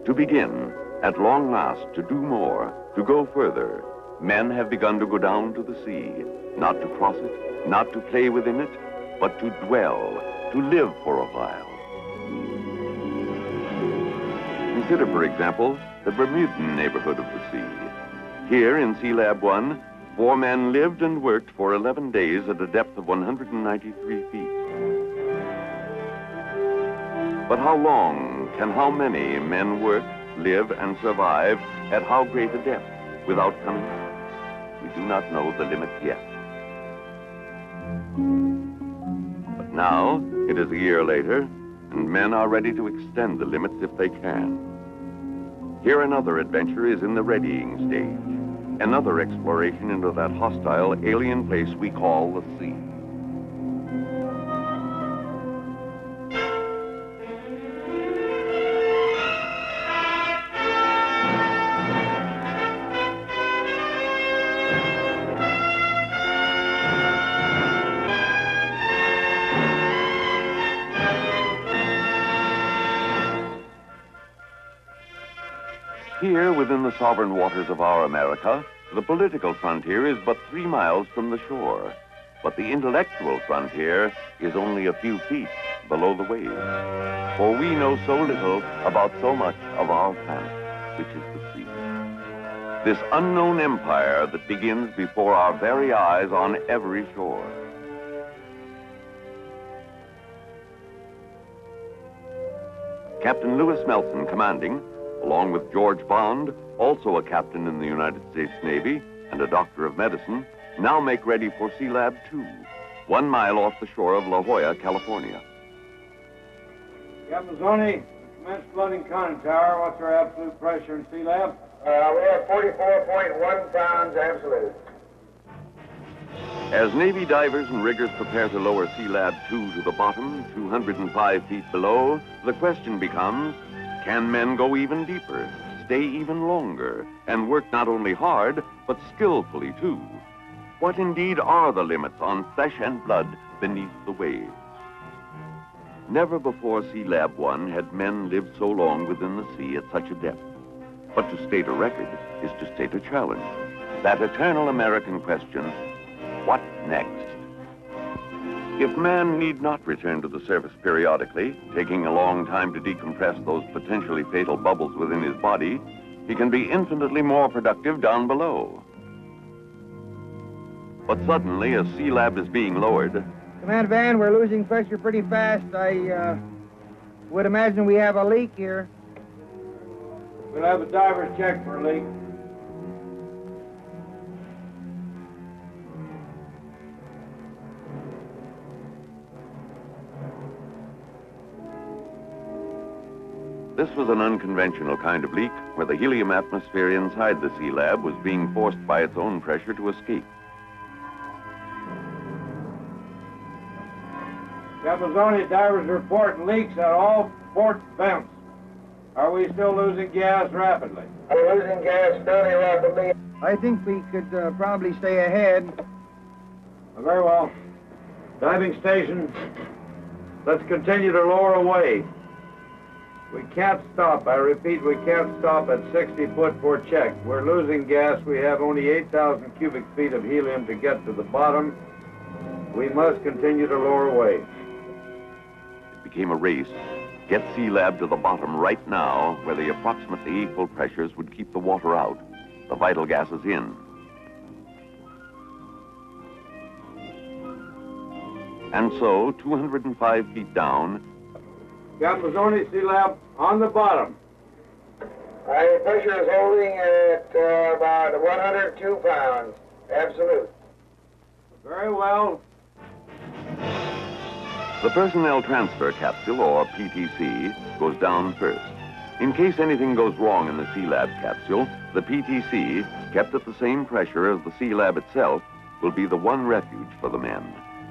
To begin, at long last, to do more, to go further, men have begun to go down to the sea, not to cross it, not to play within it, but to dwell, to live for a while. Consider, for example, the Bermudan neighborhood of the sea. Here in Sea Lab 1, 4 men lived and worked for 11 days at a depth of 193 feet. But how long can how many men work, live, and survive at how great a depth without coming up? We do not know the limit yet. But now, it is a year later, and men are ready to extend the limits if they can. Here another adventure is in the readying stage, another exploration into that hostile alien place we call the sea. Here, within the sovereign waters of our America, the political frontier is but 3 miles from the shore. But the intellectual frontier is only a few feet below the waves. For we know so little about so much of our planet, which is the sea. This unknown empire that begins before our very eyes on every shore. Captain Lewis Melson, commanding, along with George Bond, also a captain in the United States Navy and a doctor of medicine, now make ready for Sea Lab 2, 1 mile off the shore of La Jolla, California. Captain Zoni, commence flooding conning tower. What's our absolute pressure in Sea Lab? We have 44.1 pounds absolute. As Navy divers and riggers prepare to lower Sea Lab 2 to the bottom, 205 feet below, the question becomes, can men go even deeper, stay even longer, and work not only hard, but skillfully too? What indeed are the limits on flesh and blood beneath the waves? Never before Sea Lab 1 had men lived so long within the sea at such a depth. But to state a record is to state a challenge. That eternal American question, what next? If man need not return to the surface periodically, taking a long time to decompress those potentially fatal bubbles within his body, he can be infinitely more productive down below. But suddenly, as Sea Lab is being lowered... Command Van, we're losing pressure pretty fast. I would imagine we have a leak here. We'll have a diver's check for a leak. This was an unconventional kind of leak where the helium atmosphere inside the Sea Lab was being forced by its own pressure to escape. Captain Zoni, divers report leaks at all port vents. Are we still losing gas rapidly? We're losing gas fairly rapidly. I think we could probably stay ahead. Very well. Diving station, let's continue to lower away. We can't stop. I repeat, we can't stop at 60 foot for check. We're losing gas. We have only 8,000 cubic feet of helium to get to the bottom. We must continue to lower away. It became a race. Get Sea Lab to the bottom right now, where the approximately equal pressures would keep the water out, the vital gases in. And so, 205 feet down, Captain Zoni, Sea Lab on the bottom. The pressure is holding at about 102 pounds, absolute. Very well. The personnel transfer capsule, or PTC, goes down first. In case anything goes wrong in the Sea Lab capsule, the PTC, kept at the same pressure as the Sea Lab itself, will be the one refuge for the men.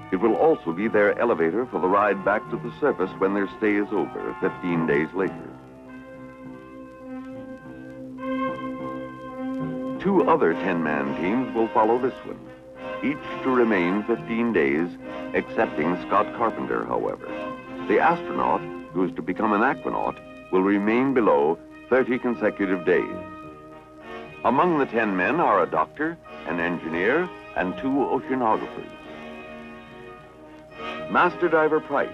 It will also be their elevator for the ride back to the surface when their stay is over, 15 days later. 2 other 10-man teams will follow this one, each to remain 15 days, excepting Scott Carpenter, however. The astronaut, who is to become an aquanaut, will remain below 30 consecutive days. Among the 10 men are a doctor, an engineer, and 2 oceanographers. Master Diver Price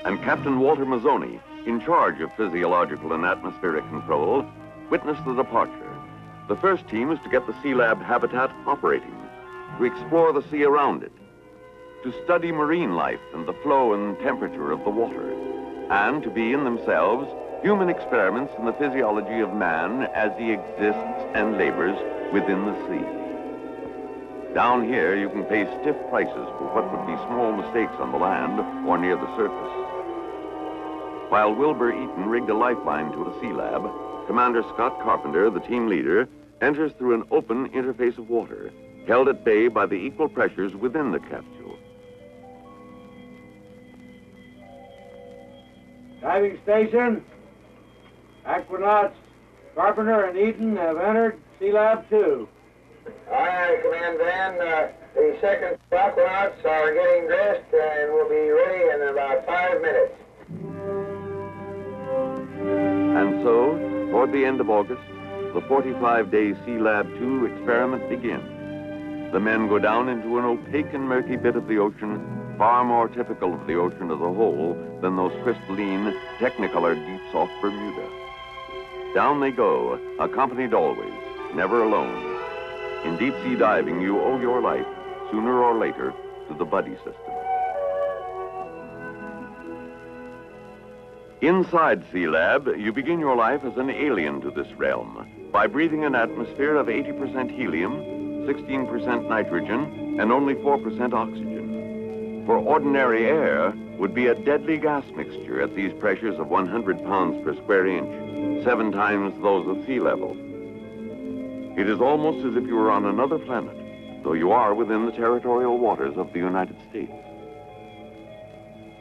and Captain Walter Mazzoni, in charge of physiological and atmospheric control, witness the departure. The first team is to get the Sea Lab habitat operating, to explore the sea around it, to study marine life and the flow and temperature of the water, and to be in themselves human experiments in the physiology of man as he exists and labors within the sea. Down here, you can pay stiff prices for what would be small mistakes on the land or near the surface. While Wilbur Eaton rigged a lifeline to a Sea Lab, Commander Scott Carpenter, the team leader, enters through an open interface of water, held at bay by the equal pressures within the capsule. Diving station. Aquanauts Carpenter and Eaton have entered Sea Lab 2. All right, Command Van. The second aquanauts are getting dressed and will be ready in about 5 minutes. And so, toward the end of August, the 45-day Sea Lab 2 experiment begins. The men go down into an opaque and murky bit of the ocean, far more typical of the ocean as a whole than those crystalline, technicolored deeps off Bermuda. Down they go, accompanied always, never alone. In deep-sea diving, you owe your life, sooner or later, to the buddy system. Inside Sea Lab, you begin your life as an alien to this realm by breathing an atmosphere of 80% helium, 16% nitrogen, and only 4% oxygen. For ordinary air would be a deadly gas mixture at these pressures of 100 pounds per square inch, 7 times those of sea level. It is almost as if you were on another planet, though you are within the territorial waters of the United States.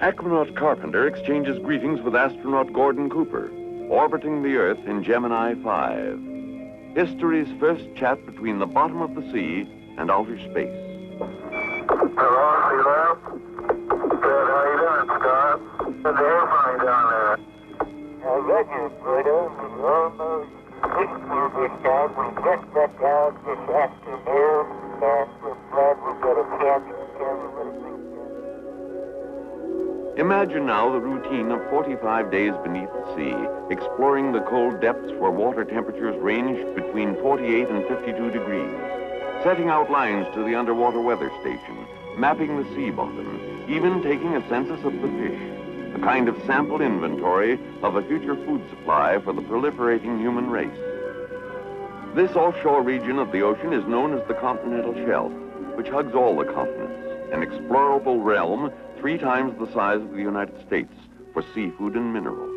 Aquanaut Carpenter exchanges greetings with astronaut Gordon Cooper, orbiting the Earth in Gemini 5. History's first chat between the bottom of the sea and outer space. Hello, Sea Lab. Good, how you doing, Scott? How's the airplane down there? I got you, Pluto. We almost reached you this time. We just got down this afternoon, and we're glad we got a chance to tell you what it means. Imagine now the routine of 45 days beneath the sea, exploring the cold depths where water temperatures range between 48 and 52 degrees, setting out lines to the underwater weather station, mapping the sea bottom, even taking a census of the fish, a kind of sample inventory of a future food supply for the proliferating human race. This offshore region of the ocean is known as the continental shelf, which hugs all the continents, an explorable realm 3 times the size of the United States for seafood and minerals.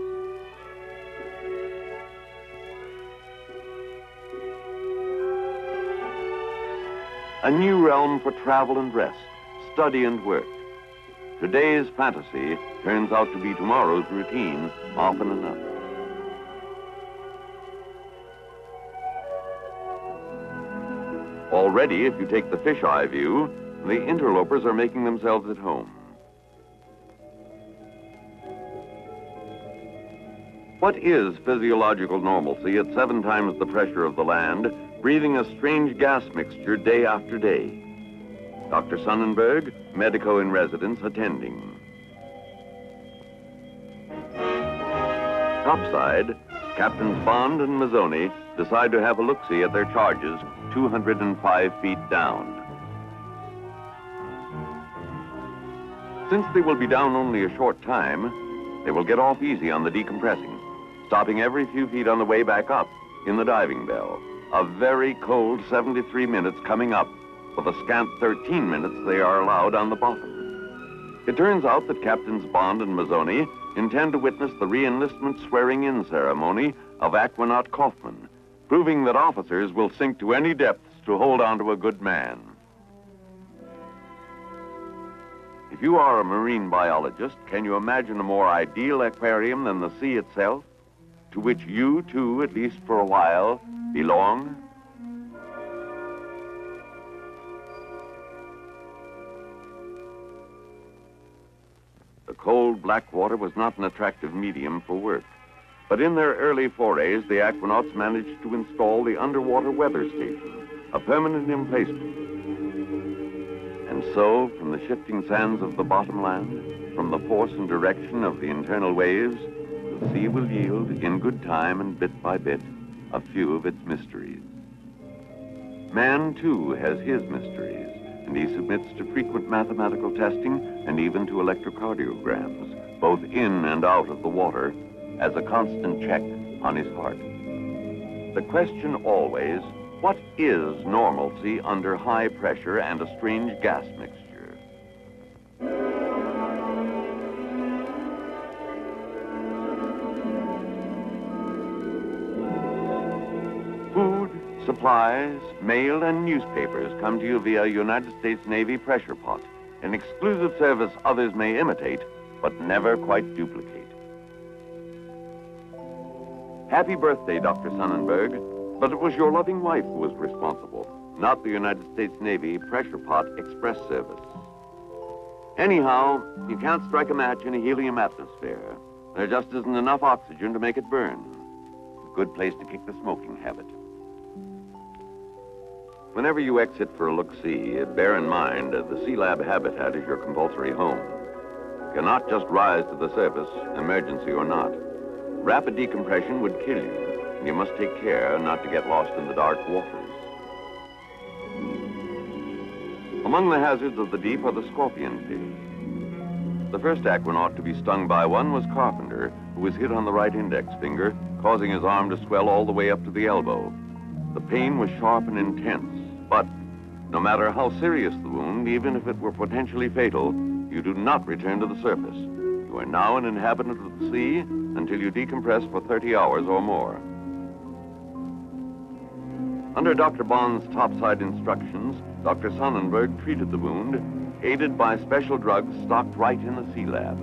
A new realm for travel and rest, study and work. Today's fantasy turns out to be tomorrow's routine often enough. Already, if you take the fisheye view, the interlopers are making themselves at home. What is physiological normalcy at 7 times the pressure of the land, breathing a strange gas mixture day after day? Dr. Sonnenberg, medico in residence, attending. Topside, Captains Bond and Mazzoni decide to have a look-see at their charges 205 feet down. Since they will be down only a short time, they will get off easy on the decompressing, stopping every few feet on the way back up in the diving bell. A very cold 73 minutes coming up, for the scant 13 minutes they are allowed on the bottom. It turns out that Captains Bond and Mazzoni intend to witness the re-enlistment swearing-in ceremony of Aquanaut Kaufman, proving that officers will sink to any depths to hold on to a good man. If you are a marine biologist, can you imagine a more ideal aquarium than the sea itself, to which you, too, at least for a while, belong? The cold, black water was not an attractive medium for work. But in their early forays, the aquanauts managed to install the underwater weather station, a permanent emplacement. And so, from the shifting sands of the bottomland, from the force and direction of the internal waves, the sea will yield, in good time and bit by bit, a few of its mysteries. Man, too, has his mysteries, and he submits to frequent mathematical testing and even to electrocardiograms, both in and out of the water, as a constant check on his heart. The question always, what is normalcy under high pressure and a strange gas mixture? Food, supplies, mail, and newspapers come to you via United States Navy pressure pot, an exclusive service others may imitate, but never quite duplicate. Happy birthday, Dr. Sonnenberg, but it was your loving wife who was responsible, not the United States Navy pressure pot express service. Anyhow, you can't strike a match in a helium atmosphere. There just isn't enough oxygen to make it burn. A good place to kick the smoking habit. Whenever you exit for a look-see, bear in mind the Sea Lab habitat is your compulsory home. You cannot just rise to the surface, emergency or not. Rapid decompression would kill you, and you must take care not to get lost in the dark waters. Among the hazards of the deep are the scorpion fish. The first aquanaut to be stung by one was Carpenter, who was hit on the right index finger, causing his arm to swell all the way up to the elbow. The pain was sharp and intense, but no matter how serious the wound, even if it were potentially fatal, you do not return to the surface. You are now an inhabitant of the sea until you decompress for 30 hours or more. Under Dr. Bond's topside instructions, Dr. Sonnenberg treated the wound, aided by special drugs stocked right in the Sea Lab.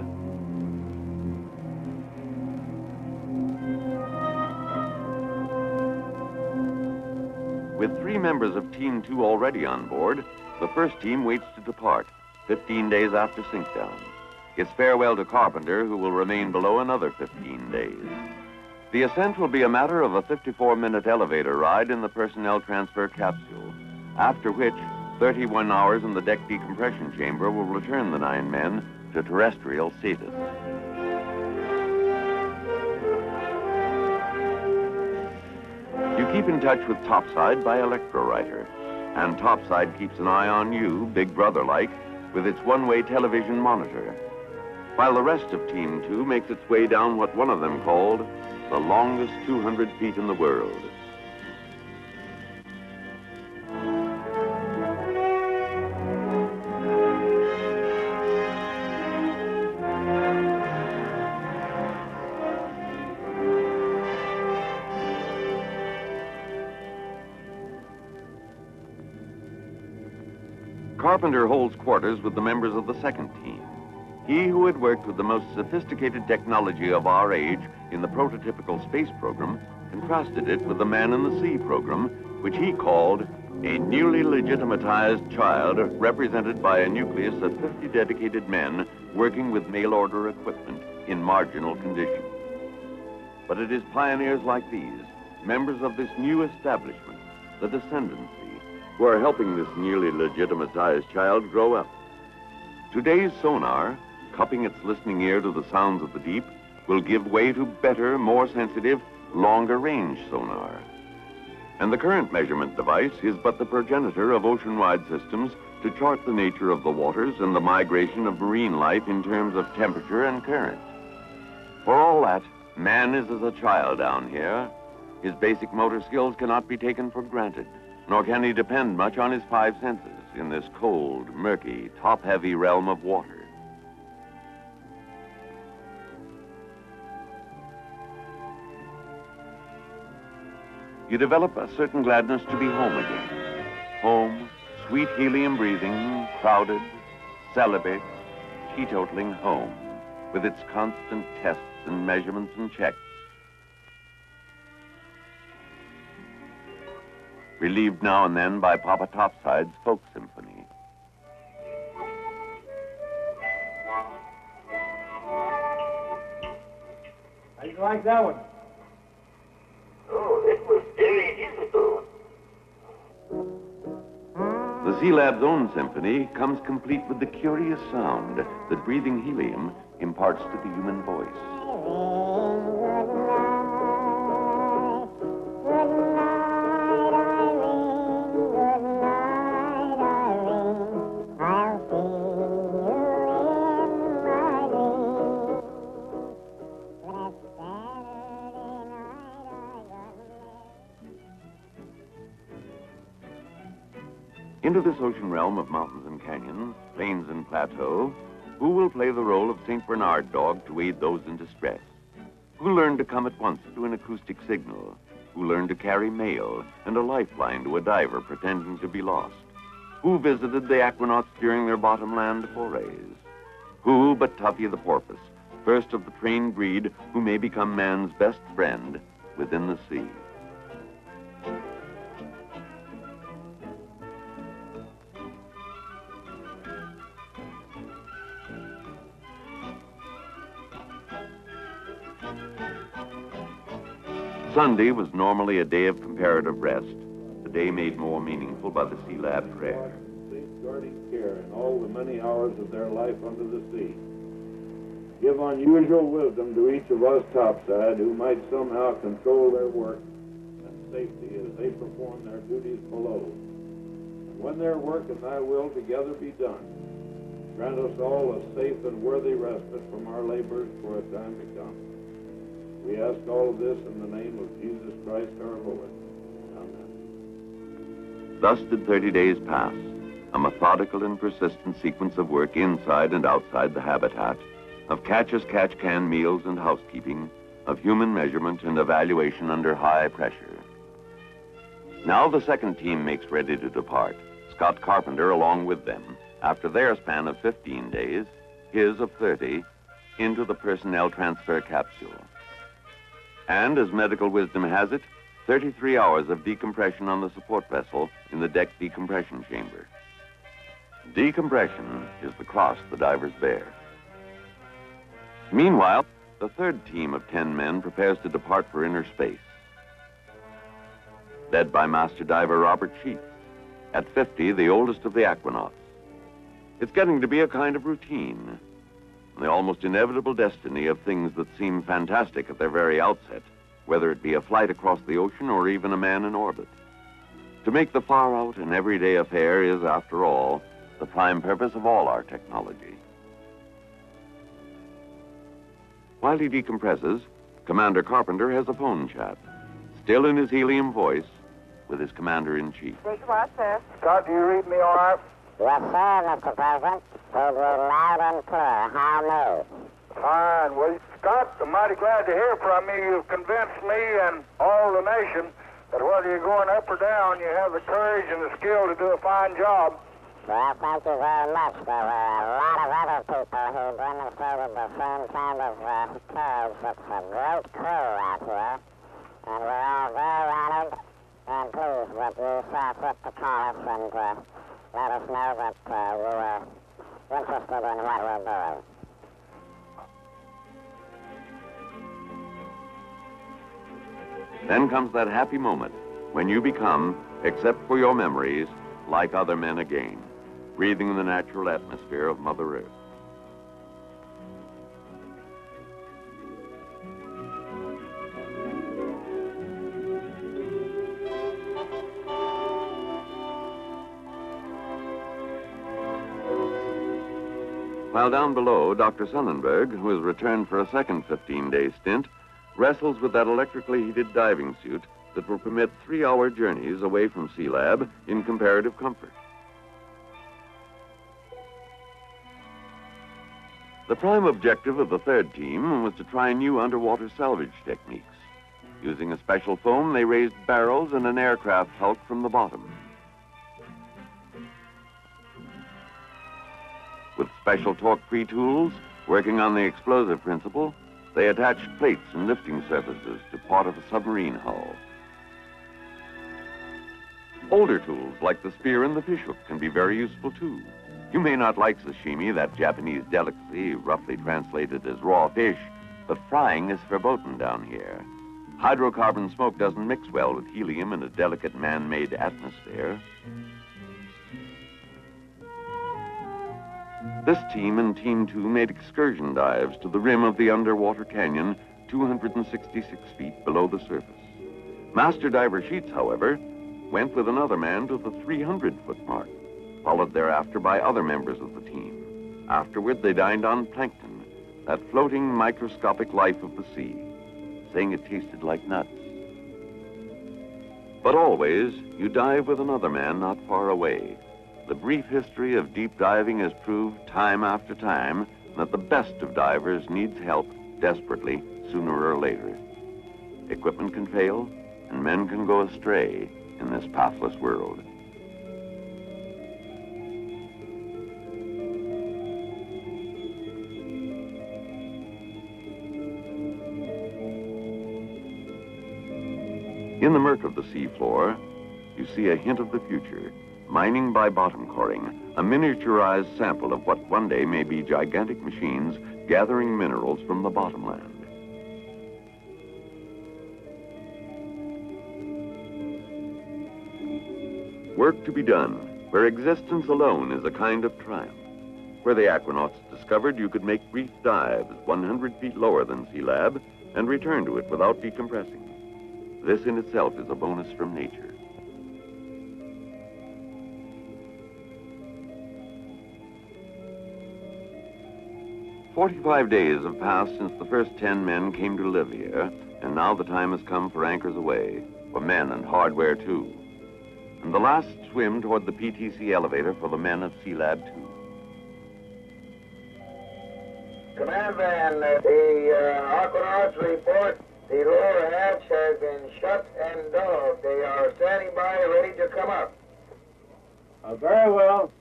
With 3 members of Team 2 already on board, the first team waits to depart, 15 days after sinkdown. It's farewell to Carpenter, who will remain below another 15 days. The ascent will be a matter of a 54-minute elevator ride in the personnel transfer capsule, after which 31 hours in the deck decompression chamber will return the 9 men to terrestrial status. You keep in touch with Topside by electrowriter, and Topside keeps an eye on you, Big Brother-like, with its one-way television monitor, while the rest of Team 2 makes its way down what one of them called the longest 200 feet in the world. Carpenter holds quarters with the members of the second team. He who had worked with the most sophisticated technology of our age in the prototypical space program contrasted it with the Man in the Sea program, which he called a newly legitimatized child represented by a nucleus of 50 dedicated men working with mail-order equipment in marginal condition. But it is pioneers like these, members of this new establishment, the Descendancy, who are helping this newly legitimatized child grow up. Today's sonar, cupping its listening ear to the sounds of the deep, will give way to better, more sensitive, longer-range sonar. And the current measurement device is but the progenitor of ocean-wide systems to chart the nature of the waters and the migration of marine life in terms of temperature and current. For all that, man is as a child down here. His basic motor skills cannot be taken for granted, nor can he depend much on his 5 senses in this cold, murky, top-heavy realm of water. You develop a certain gladness to be home again. Home, sweet helium breathing, crowded, celibate, teetotaling home, with its constant tests and measurements and checks. Relieved now and then by Papa Topside's folk symphony. How do you like that one? The Sea Lab's own symphony comes complete with the curious sound that breathing helium imparts to the human voice. Into this ocean realm of mountains and canyons, plains and plateaux, who will play the role of St. Bernard dog to aid those in distress? Who learned to come at once to an acoustic signal? Who learned to carry mail and a lifeline to a diver pretending to be lost? Who visited the aquanauts during their bottomland forays? Who but Tuffy the porpoise, first of the trained breed who may become man's best friend within the sea? Sunday was normally a day of comparative rest, a day made more meaningful by the Sea Lab prayer. Safeguarding care in all the many hours of their life under the sea. Give unusual wisdom to each of us topside who might somehow control their work and safety as they perform their duties below. And when their work and thy will together be done, grant us all a safe and worthy respite from our labors for a time to come. We ask all of this in the name of Jesus Christ our Lord. Amen. Thus did 30 days pass, a methodical and persistent sequence of work inside and outside the habitat, of catch-as-catch-can meals and housekeeping, of human measurement and evaluation under high pressure. Now the second team makes ready to depart, Scott Carpenter along with them, after their span of 15 days, his of 30, into the personnel transfer capsule. And as medical wisdom has it, 33 hours of decompression on the support vessel in the deck decompression chamber. Decompression is the cross the divers bear. Meanwhile, the third team of 10 men prepares to depart for inner space, led by Master Diver Robert Sheets, at 50, the oldest of the aquanauts. It's getting to be a kind of routine, the almost inevitable destiny of things that seem fantastic at their very outset, whether it be a flight across the ocean or even a man in orbit. To make the far out and everyday affair is, after all, the prime purpose of all our technology. While he decompresses, Commander Carpenter has a phone chat, still in his helium voice, with his commander-in-chief. Scott, do you read me all right? Yes, sir, Mr. President. Told you loud and clear. How news? Fine. Well, Scott, I'm mighty glad to hear from you. You've convinced me and all the nation that whether you're going up or down, you have the courage and the skill to do a fine job. Well, thank you very much. There were a lot of other people who demonstrated the same kind of courage. It's a great crew out here, and we're all very honored and pleased that you saw fit to call us and let us know that you were interested in what we're doing. Then comes that happy moment when you become, except for your memories, like other men again, breathing the natural atmosphere of Mother Earth. While down below, Dr. Sonnenberg, who has returned for a second 15-day stint, wrestles with that electrically heated diving suit that will permit 3-hour journeys away from Sea Lab in comparative comfort. The prime objective of the third team was to try new underwater salvage techniques. Using a special foam, they raised barrels and an aircraft hulk from the bottom. With special torque-free tools, working on the explosive principle, they attached plates and lifting surfaces to part of a submarine hull. Older tools like the spear and the fishhook can be very useful too. You may not like sashimi, that Japanese delicacy roughly translated as raw fish, but frying is verboten down here. Hydrocarbon smoke doesn't mix well with helium in a delicate man-made atmosphere. This team and Team 2 made excursion dives to the rim of the underwater canyon 266 feet below the surface. Master Diver Sheets, however, went with another man to the 300-foot mark, followed thereafter by other members of the team. Afterward, they dined on plankton, that floating microscopic life of the sea, saying it tasted like nuts. But always, you dive with another man not far away. The brief history of deep diving has proved time after time that the best of divers needs help desperately sooner or later. Equipment can fail, and men can go astray in this pathless world. In the murk of the seafloor, you see a hint of the future. Mining by bottom coring, a miniaturized sample of what one day may be gigantic machines gathering minerals from the bottomland. Work to be done, where existence alone is a kind of triumph. Where the aquanauts discovered you could make brief dives 100 feet lower than sea lab and return to it without decompressing. This in itself is a bonus from nature. "45 days have passed since the first 10 men came to live here, and now the time has come for anchors away, for men and hardware too. And the last swim toward the PTC elevator for the men of Sea Lab 2. Command van, the Aquanauts report the lower hatch has been shut and dogged. They are standing by, ready to come up. Very well.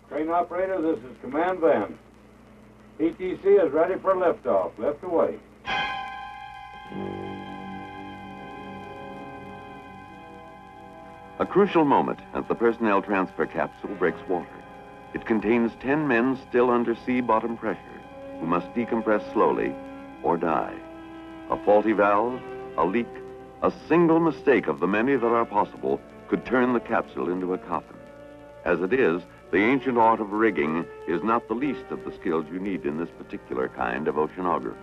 Train operator, this is Command Van. PTC is ready for liftoff. Lift away. A crucial moment as the personnel transfer capsule breaks water. It contains 10 men still under sea bottom pressure who must decompress slowly or die. A faulty valve, a leak, a single mistake of the many that are possible could turn the capsule into a coffin. As it is, the ancient art of rigging is not the least of the skills you need in this particular kind of oceanography.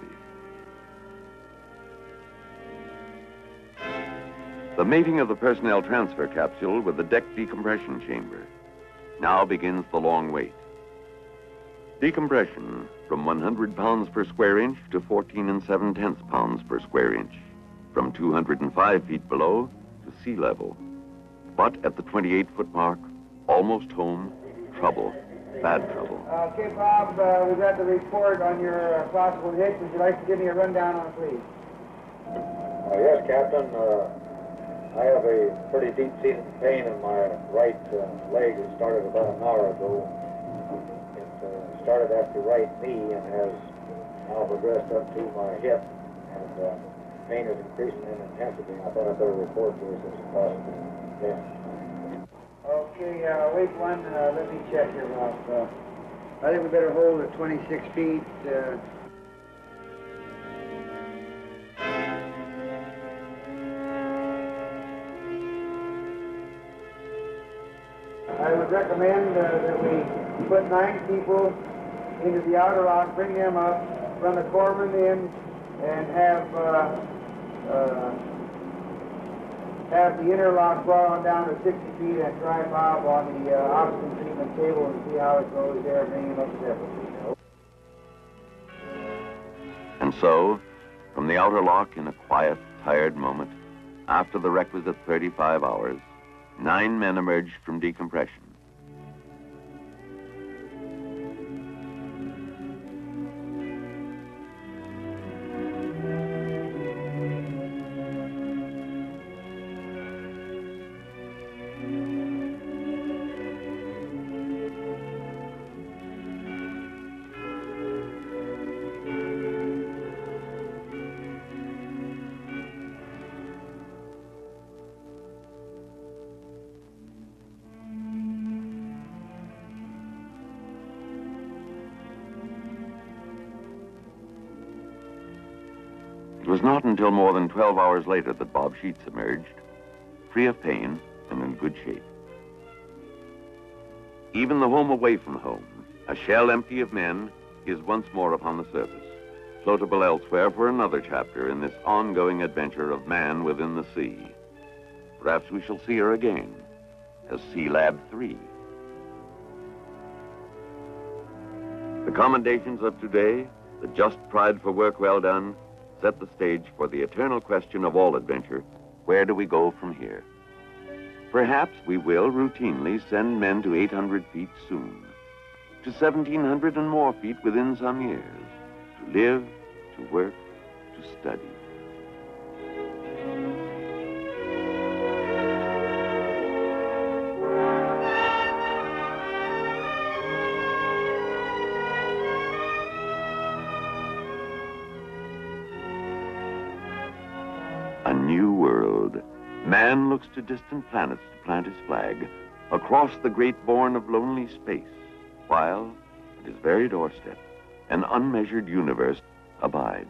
The mating of the personnel transfer capsule with the deck decompression chamber. Now begins the long wait. Decompression from 100 pounds per square inch to 14 7/10 pounds per square inch. From 205 feet below to sea level. But at the 28-foot mark, almost home, trouble, bad trouble. Okay, Bob, we got the report on your possible hit. Would you like to give me a rundown on it, please? Yes, Captain. I have a pretty deep-seated pain in my right leg. It started about an hour ago. It started at the right knee and has now progressed up to my hip. And pain is increasing in intensity. I thought I'd better report to us as possible. Yeah. Okay, wait one. Let me check here, Ralph. I think we better hold at 26 feet. I would recommend that we put 9 people into the outer lock, bring them up, run the corpsman in, and have the inner lock brought on down to 60 feet and try Bob on the oxygen treatment table and see how it goes there, bring him up separately. And so, from the outer lock in a quiet, tired moment, after the requisite 35 hours, 9 men emerged from decompression. It was not until more than 12 hours later that Bob Sheets emerged, free of pain and in good shape. Even the home away from home, a shell empty of men, is once more upon the surface, floatable elsewhere for another chapter in this ongoing adventure of man within the sea. Perhaps we shall see her again as Sea Lab 3. The commendations of today, the just pride for work well done, set the stage for the eternal question of all adventure: where do we go from here? Perhaps we will routinely send men to 800 feet soon, to 1,700 and more feet within some years, to live, to work, to study. A new world. Man looks to distant planets to plant his flag across the great bourne of lonely space, while at his very doorstep, an unmeasured universe abides.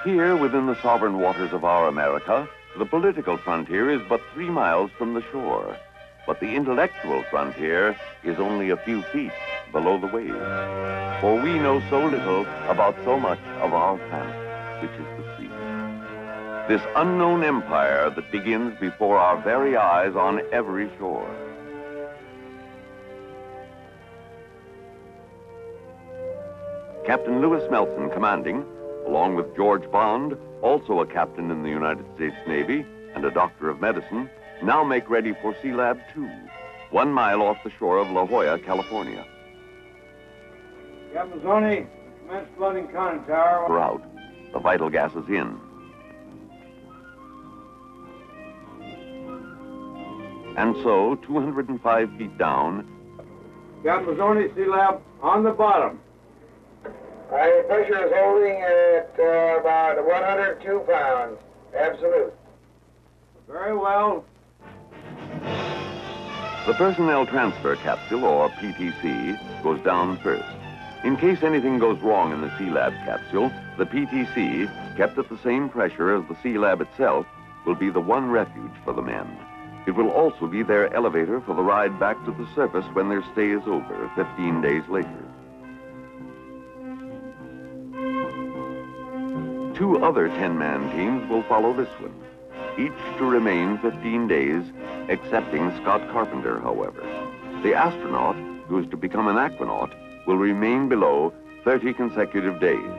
Here, within the sovereign waters of our America, the political frontier is but 3 miles from the shore. But the intellectual frontier is only a few feet below the waves. For we know so little about so much of our planet, which is the sea. This unknown empire that begins before our very eyes on every shore. Captain Lewis Melson, commanding, along with George Bond, also a captain in the United States Navy and a doctor of medicine, now make ready for Sea Lab 2, 1 mile off the shore of La Jolla, California. Captain Zoni, commence flooding conning tower. We're out. The vital gas is in. And so, 205 feet down, Captain Zoni, Sea Lab on the bottom. The pressure is holding at about 102 pounds. Absolute. Very well. the personnel transfer capsule, or PTC, goes down first. In case anything goes wrong in the Sea Lab capsule, the PTC, kept at the same pressure as the Sea Lab itself, will be the one refuge for the men. It will also be their elevator for the ride back to the surface when their stay is over, 15 days later. 2 other 10-man teams will follow this one, each to remain 15 days, excepting Scott Carpenter, however. The astronaut, who is to become an aquanaut, will remain below 30 consecutive days.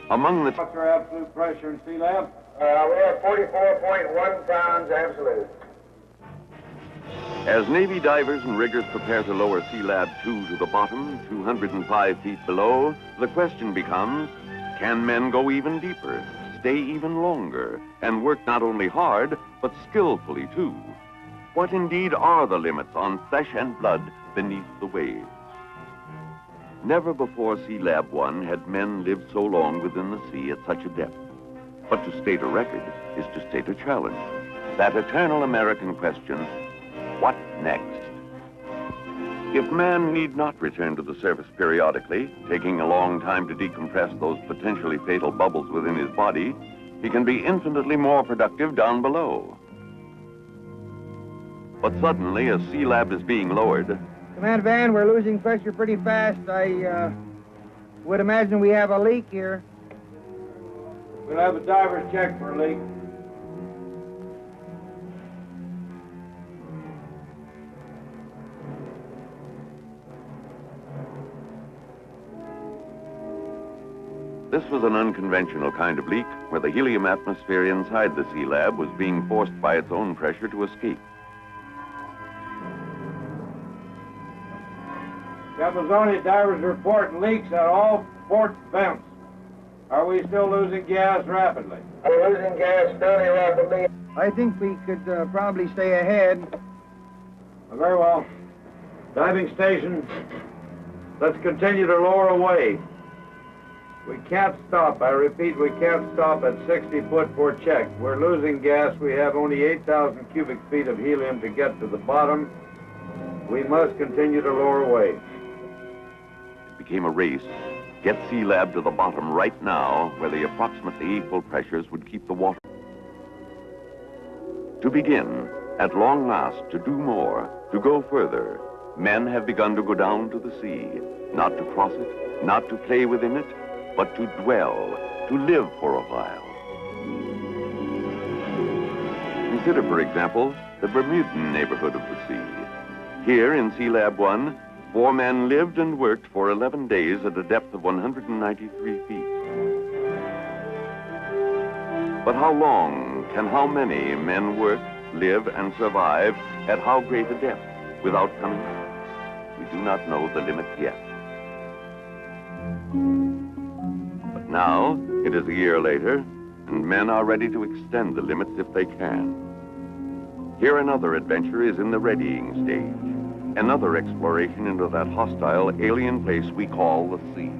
Among the... What's our absolute pressure in Sea Lab? We have 44.1 pounds absolute. As Navy divers and riggers prepare to lower Sea Lab 2 to the bottom, 205 feet below, the question becomes, can men go even deeper, stay even longer, and work not only hard, but skillfully too? What indeed are the limits on flesh and blood beneath the waves? Never before Sea Lab 1 had men lived so long within the sea at such a depth. But to state a record is to state a challenge. That eternal American question, what next? If man need not return to the surface periodically, taking a long time to decompress those potentially fatal bubbles within his body, he can be infinitely more productive down below. But suddenly, as Sea Lab is being lowered... Command Van, we're losing pressure pretty fast. I would imagine we have a leak here. We'll have a diver's check for a leak. This was an unconventional kind of leak where the helium atmosphere inside the sea lab was being forced by its own pressure to escape. Capizoni, divers report leaks at all port vents. Are we still losing gas rapidly? We're losing gas fairly rapidly. I think we could probably stay ahead. Very well. Diving station, let's continue to lower away. We can't stop. I repeat, we can't stop at 60 foot for check. We're losing gas. We have only 8,000 cubic feet of helium to get to the bottom. We must continue to lower away. It became a race. Get Sea Lab to the bottom right now, where the approximately equal pressures would keep the water. To begin, at long last, to do more, to go further, men have begun to go down to the sea, not to cross it, not to play within it, but to dwell, to live for a while. Consider, for example, the Bermudan neighborhood of the sea. Here in Sea Lab 1, 4 men lived and worked for 11 days at a depth of 193 feet. But how long can how many men work, live, and survive at how great a depth without coming up? We do not know the limit yet. But now, it is a year later, and men are ready to extend the limits if they can. Here another adventure is in the readying stage. Another exploration into that hostile alien place we call the sea.